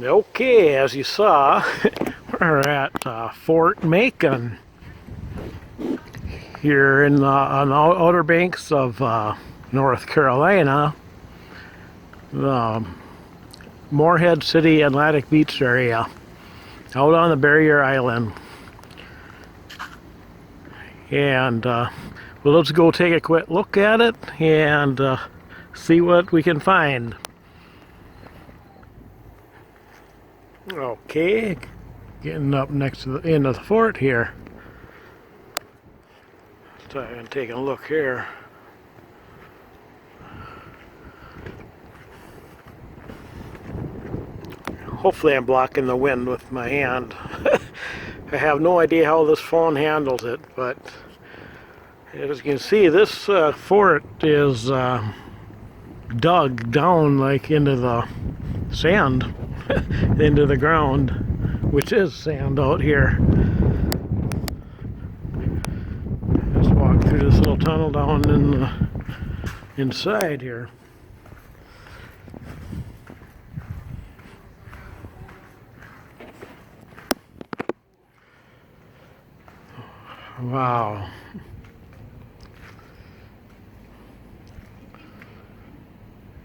Okay, as you saw, we're at Fort Macon here on the outer banks of North Carolina, the Morehead City Atlantic Beach area, out on the barrier island. And well, let's go take a quick look at it and see what we can find. Okay, getting up next to the end of the fort here. And taking a look here. Hopefully I'm blocking the wind with my hand. I have no idea how this phone handles it, but as you can see, this fort is dug down like into the sand, into the ground, which is sand out here. Just walk through this little tunnel down in the inside here. Wow.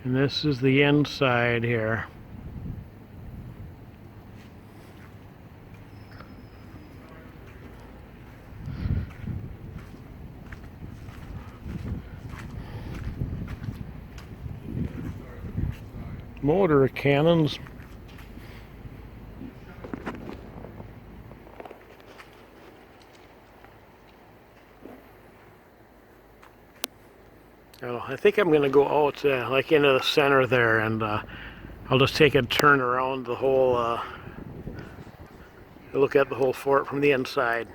And this is the inside here. Mortar cannons. I think I'm going to go out like into the center there, and I'll just take a turn around the whole, look at the whole fort from the inside.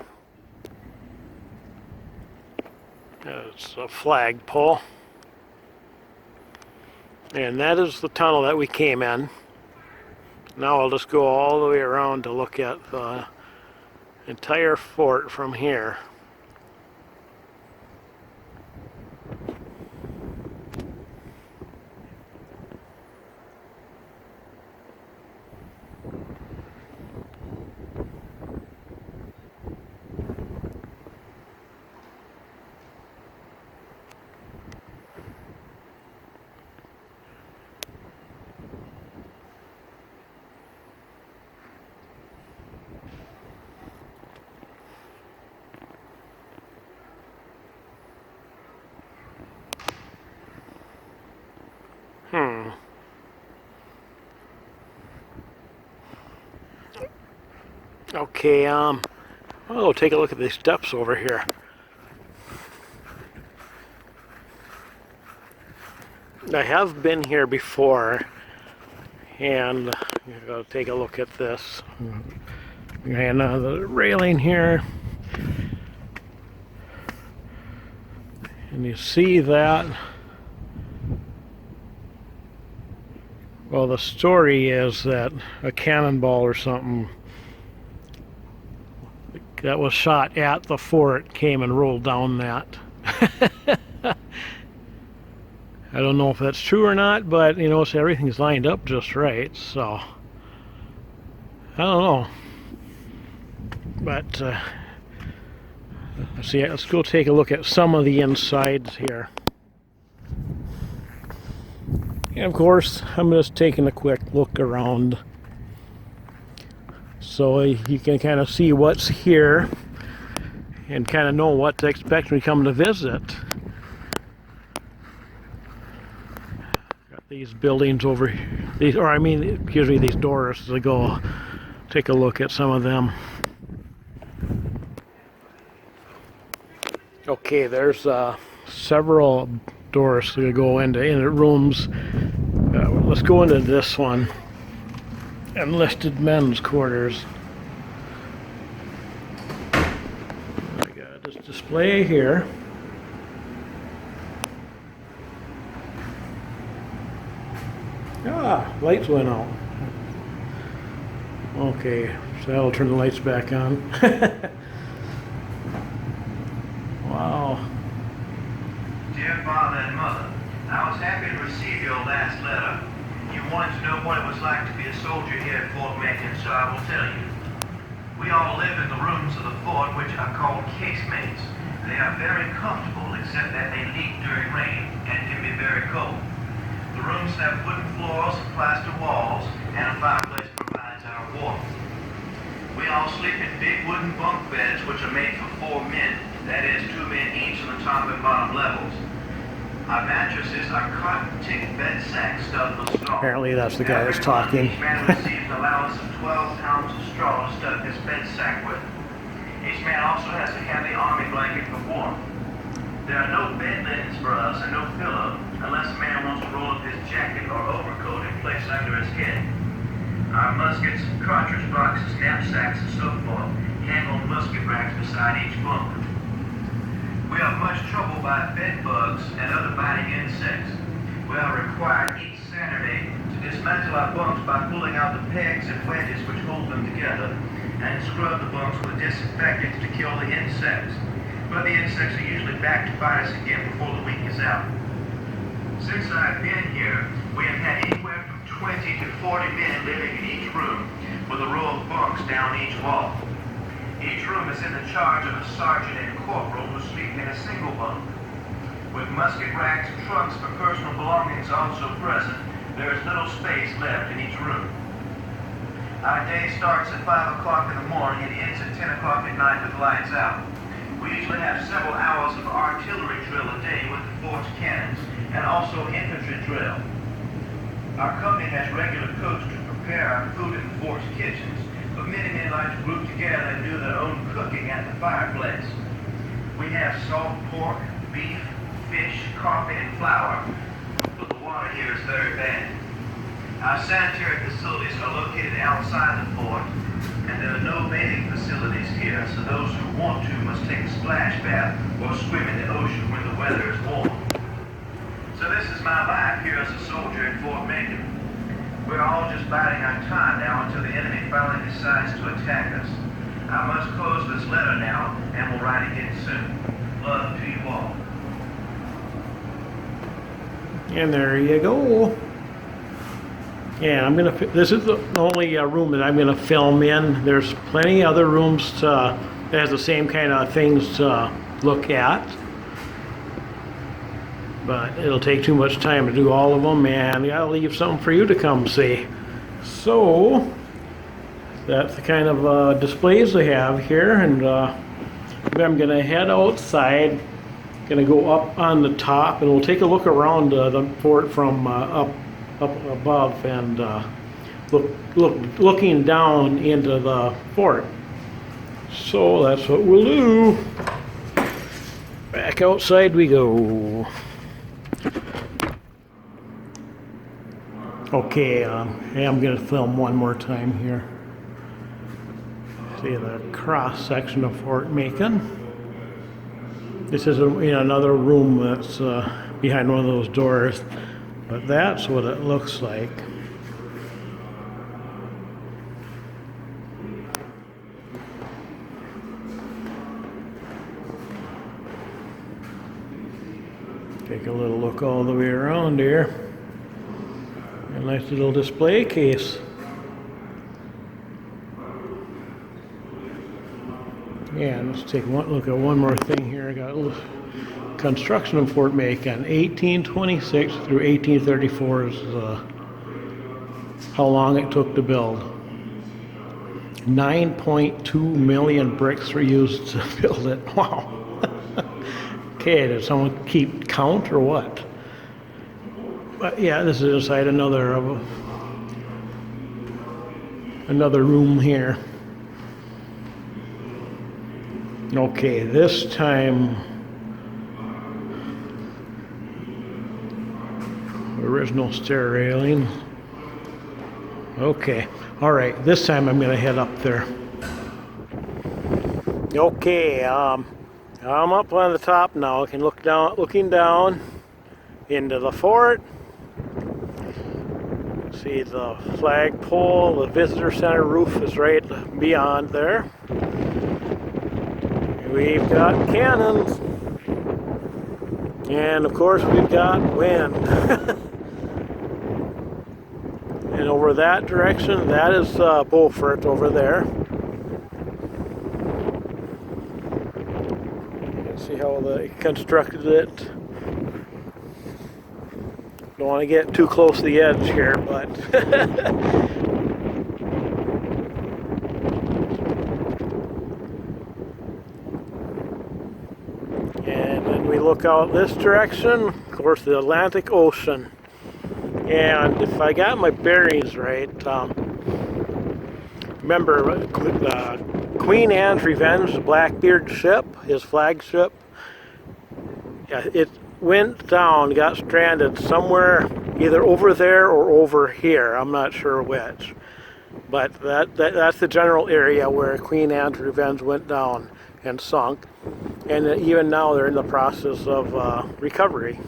It's a flagpole. And that is the tunnel that we came in. Now I'll just go all the way around to look at the entire fort from here. Okay, I'll take a look at these steps over here. I have been here before, and I'll take a look at this. And the railing here. And you see that. Well, the story is that a cannonball or something that was shot at the fort came and rolled down that. I don't know if that's true or not, but you know, so everything's lined up just right, so I don't know. But let's go take a look at some of the insides here. And of course, I'm just taking a quick look around so you can kind of see what's here and kind of know what to expect when you come to visit. Got these buildings over here, these doors to go take a look at some of them. Okay, there's several doors to go into rooms. Let's go into this one. Enlisted Men's Quarters. I got this display here. Lights went out. Okay, so that'll turn the lights back on. Wow. Dear Father and Mother, I was happy to receive your last letter. You wanting to know what it was like to be a soldier here at Fort Macon, so I will tell you. We all live in the rooms of the fort, which are called casemates. They are very comfortable, except that they leak during rain and can be very cold. The rooms have wooden floors and plaster walls, and a fireplace provides our warmth. We all sleep in big wooden bunk beds, which are made for 4 men. That is, 2 men each on the top and bottom levels. Our mattresses are cotton-tick bed sacks stuffed with straw. Apparently that's the guy that's talking. Each man receives an allowance of 12 pounds of straw to stuff his bed sack with. Each man also has a heavy army blanket for warmth. There are no bed linens for us and no pillow, unless a man wants to roll up his jacket or overcoat and place under his head. Our muskets, cartridge boxes, knapsacks, and so forth hang on musket racks beside each bunk. We are much troubled by bed bugs and other biting insects. We are required each Saturday to dismantle our bunks by pulling out the pegs and wedges which hold them together and scrub the bunks with disinfectants to kill the insects. But the insects are usually back to bite us again before the week is out. Since I've been here, we have had anywhere from 20 to 40 men living in each room with a row of bunks down each wall. Each room is in the charge of a sergeant and corporal who sleep in a single bunk. With musket racks and trunks for personal belongings also present, there is little space left in each room. Our day starts at 5 o'clock in the morning and ends at 10 o'clock at night with lights out. We usually have several hours of artillery drill a day with the fort's cannons, and also infantry drill. Our company has regular cooks to prepare our food in the fort's kitchens, but many men like to group together and do their own cooking at the fireplace. We have salt pork, beef, fish, coffee, and flour, but the water here is very bad. Our sanitary facilities are located outside the fort, and there are no bathing facilities here, so those who want to must take a splash bath or swim in the ocean when the weather is warm. So this is my life here as a soldier in Fort Macon. We're all just biding our time now until the enemy finally decides to attack us. I must close this letter now, and we'll write again soon. Love to you all. And there you go. Yeah, this is the only room that I'm gonna film in. There's plenty other rooms that has the same kind of things to look at, but it'll take too much time to do all of them, and I'll leave something for you to come see. So that's the kind of displays they have here, and I'm gonna head outside. Gonna go up on the top, and we'll take a look around the fort from up above, and looking down into the fort. So that's what we'll do. Back outside we go. Okay, I'm gonna film one more time here. See the cross section of Fort Macon. This is in another room that's behind one of those doors, but that's what it looks like. Take a little look all the way around here. A nice little display case. Yeah, let's take one look at one more thing here. I got a little construction of Fort Macon, 1826 through 1834 is how long it took to build. 9.2 million bricks were used to build it. Wow. Okay, did someone keep count or what? But yeah, this is inside another room here. Okay, this time original stair railing. Okay, all right, this time I'm gonna head up there. Okay, I'm up on the top now. I can looking down into the fort. See the flagpole, the visitor center roof is right beyond there. We've got cannons, and of course we've got wind. And over that direction, that is Beaufort over there. You can see how they constructed it. Don't want to get too close to the edge here, but and then we look out this direction, of course, the Atlantic Ocean. And if I got my bearings right, remember Queen Anne's Revenge, the Blackbeard ship, his flagship, it went down, got stranded somewhere either over there or over here. I'm not sure which. But that's the general area where Queen Anne's Revenge went down and sunk. And even now they're in the process of recovery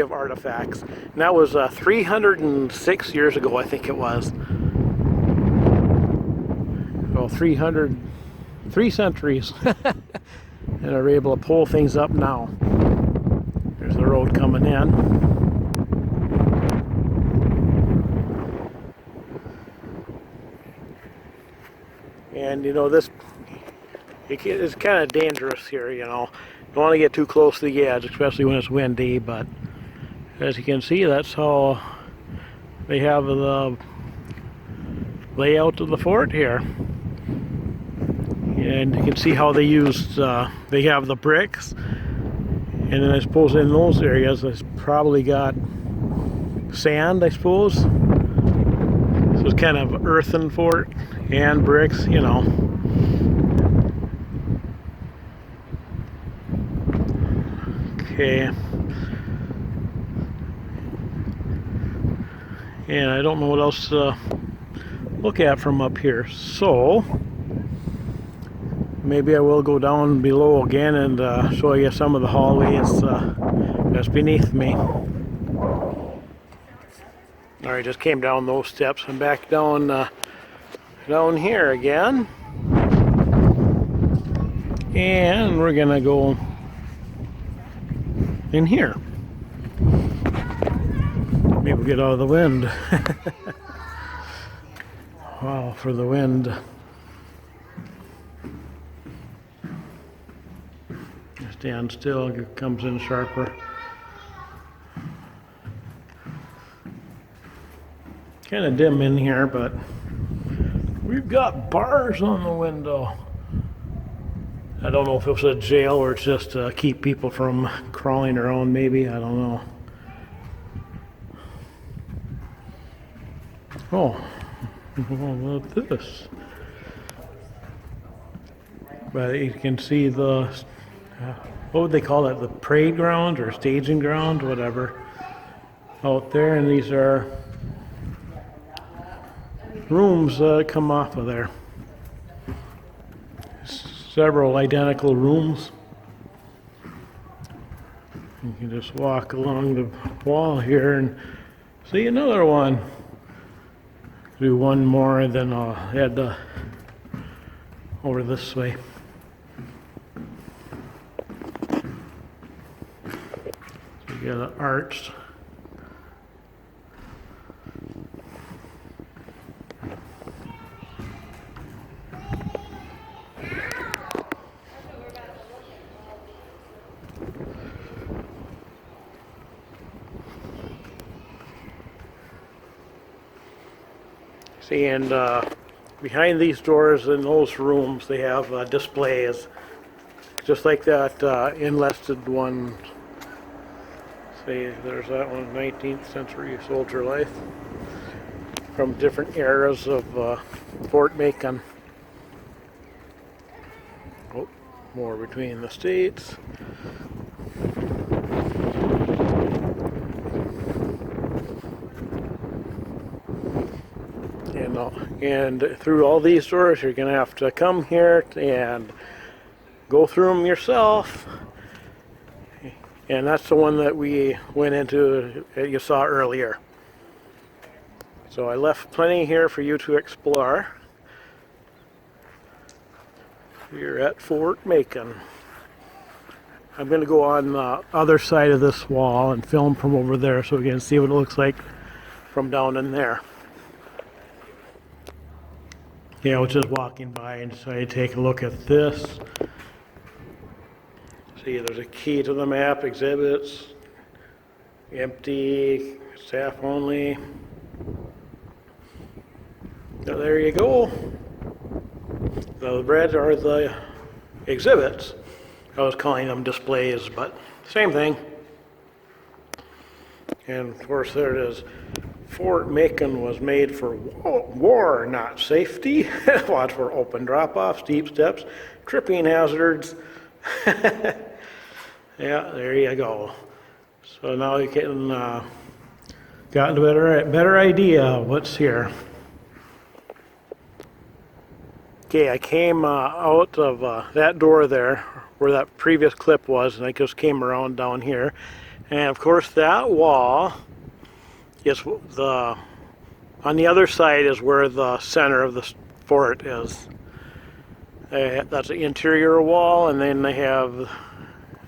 of artifacts. And that was 306 years ago, I think it was. Well, 3 centuries. And they're able to pull things up now. There's the road coming in. And you know, this it's kind of dangerous here, you know. Don't want to get too close to the edge, especially when it's windy, but as you can see, that's how they have the layout of the fort here. And you can see how they used, they have the bricks, and then I suppose in those areas it's probably got sand, I suppose. So it's kind of earthen fort and bricks, you know. Okay. And I don't know what else to look at from up here, so maybe I will go down below again and show you some of the hallways that's beneath me. Alright, just came down those steps and back down down here again. And we're gonna go in here. Maybe we'll get out of the wind. Wow, for the wind. Stand still, it comes in sharper. Kind of dim in here, but we've got bars on the window. I don't know if it was a jail or it's just to keep people from crawling around, maybe. I don't know. Oh, what about this? But you can see the, what would they call that? The parade ground or staging ground, whatever, out there. And these are rooms that come off of there. Several identical rooms. You can just walk along the wall here and see another one. Do one more and then I'll head over this way. So you got an arch. See, and behind these doors in those rooms they have displays, just like that enlisted one. See, there's that one, 19th century soldier life, from different eras of Fort Macon. Oh, more between the states. And through all these doors, you're going to have to come here and go through them yourself. And that's the one that we went into that you saw earlier. So I left plenty here for you to explore. You're at Fort Macon. I'm going to go on the other side of this wall and film from over there so we can see what it looks like from down in there. Yeah, I was just walking by and so I take a look at this. See, there's a key to the map, exhibits, empty, staff only. So there you go. The red are the exhibits. I was calling them displays, but same thing. And of course there it is. Fort Macon was made for war, not safety. Watch for open drop-offs, steep steps, tripping hazards. Yeah, there you go. So now you can got a better idea of what's here. Okay, I came out of that door there where that previous clip was, and I just came around down here. And of course that wall is on the other side is where the center of the fort is. That's the interior wall, and then they have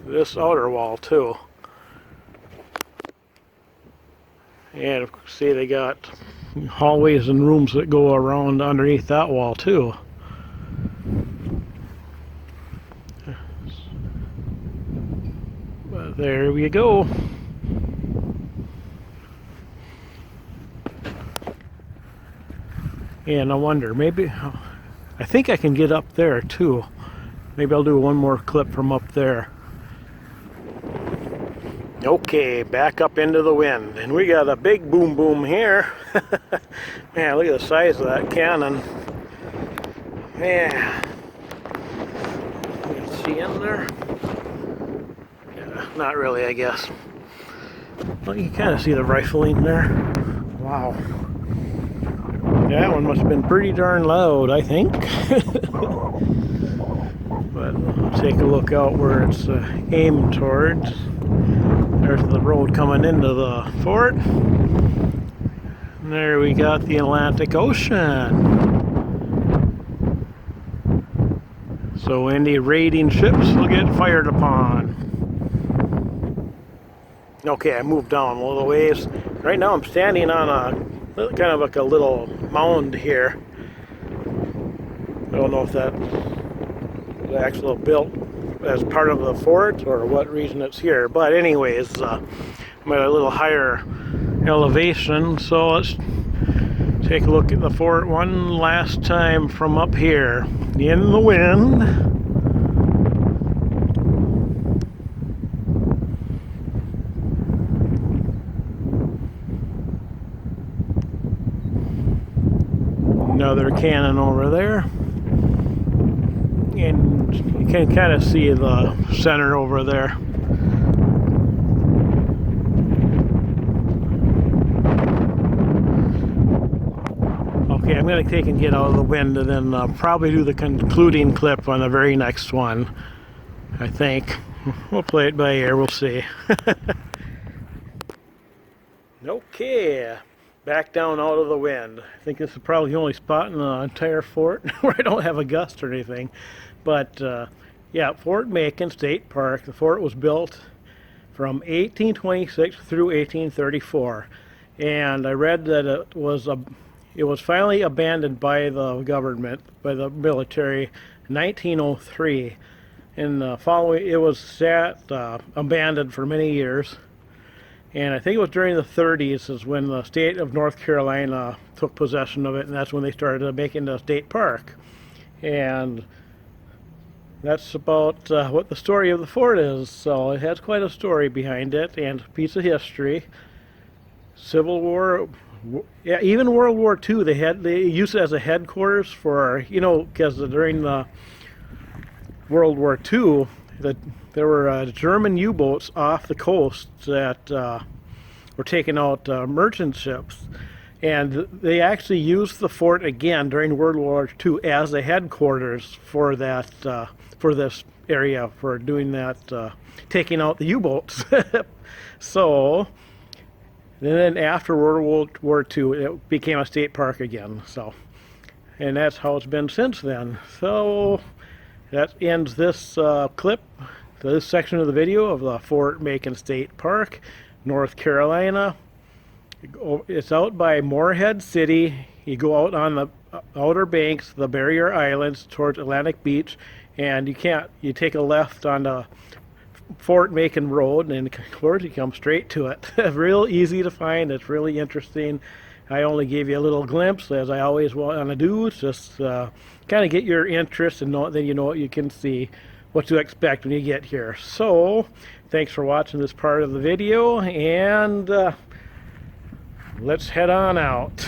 this outer wall too. And see, they got hallways and rooms that go around underneath that wall too. But there we go. And I wonder, maybe, I think I can get up there too. Maybe I'll do one more clip from up there. Okay, back up into the wind. And we got a big boom boom here. Man, look at the size of that cannon. Man. You can see in there? Yeah, not really, I guess. Well, you can kind of see the rifling there. Wow. That one must have been pretty darn loud, I think. But we'll take a look out where it's aimed towards. There's the road coming into the fort. And there we got the Atlantic Ocean. So any raiding ships will get fired upon. Okay, I moved down a little ways. Right now I'm standing on a kind of like a little mound here. I don't know if that was actually built as part of the fort or what reason it's here, but anyways, I'm at a little higher elevation, so let's take a look at the fort one last time from up here in the wind. Another cannon over there, and you can kind of see the center over there. Okay, I'm going to take and get out of the wind and then probably do the concluding clip on the very next one, I think. We'll play it by ear, we'll see. Okay. Back down out of the wind. I think this is probably the only spot in the entire fort where I don't have a gust or anything. But yeah, Fort Macon State Park. The fort was built from 1826 through 1834, and I read that it was finally abandoned by the government, by the military, in 1903. And following, it was sat abandoned for many years. And I think it was during the 30s is when the state of North Carolina took possession of it, and that's when they started making the state park. And that's about what the story of the fort is. So it has quite a story behind it and a piece of history. Civil War, yeah, even World War II, they used it as a headquarters for, you know, because during the World War II, there were German U-boats off the coast that were taking out merchant ships, and they actually used the fort again during World War II as a headquarters for that for this area, for doing that, taking out the U-boats. So then after World War II, it became a state park again. So, and that's how it's been since then. So that ends this clip. This section of the video of the Fort Macon State Park, North Carolina. It's out by Moorhead City. You go out on the outer banks, the barrier islands towards Atlantic Beach, and you take a left on the Fort Macon Road, and of course you come straight to it. Real easy to find. It's really interesting. I only gave you a little glimpse, as I always want to do. It's just kind of get your interest, and then you know what you can see, what to expect when you get here. So, thanks for watching this part of the video, and let's head on out.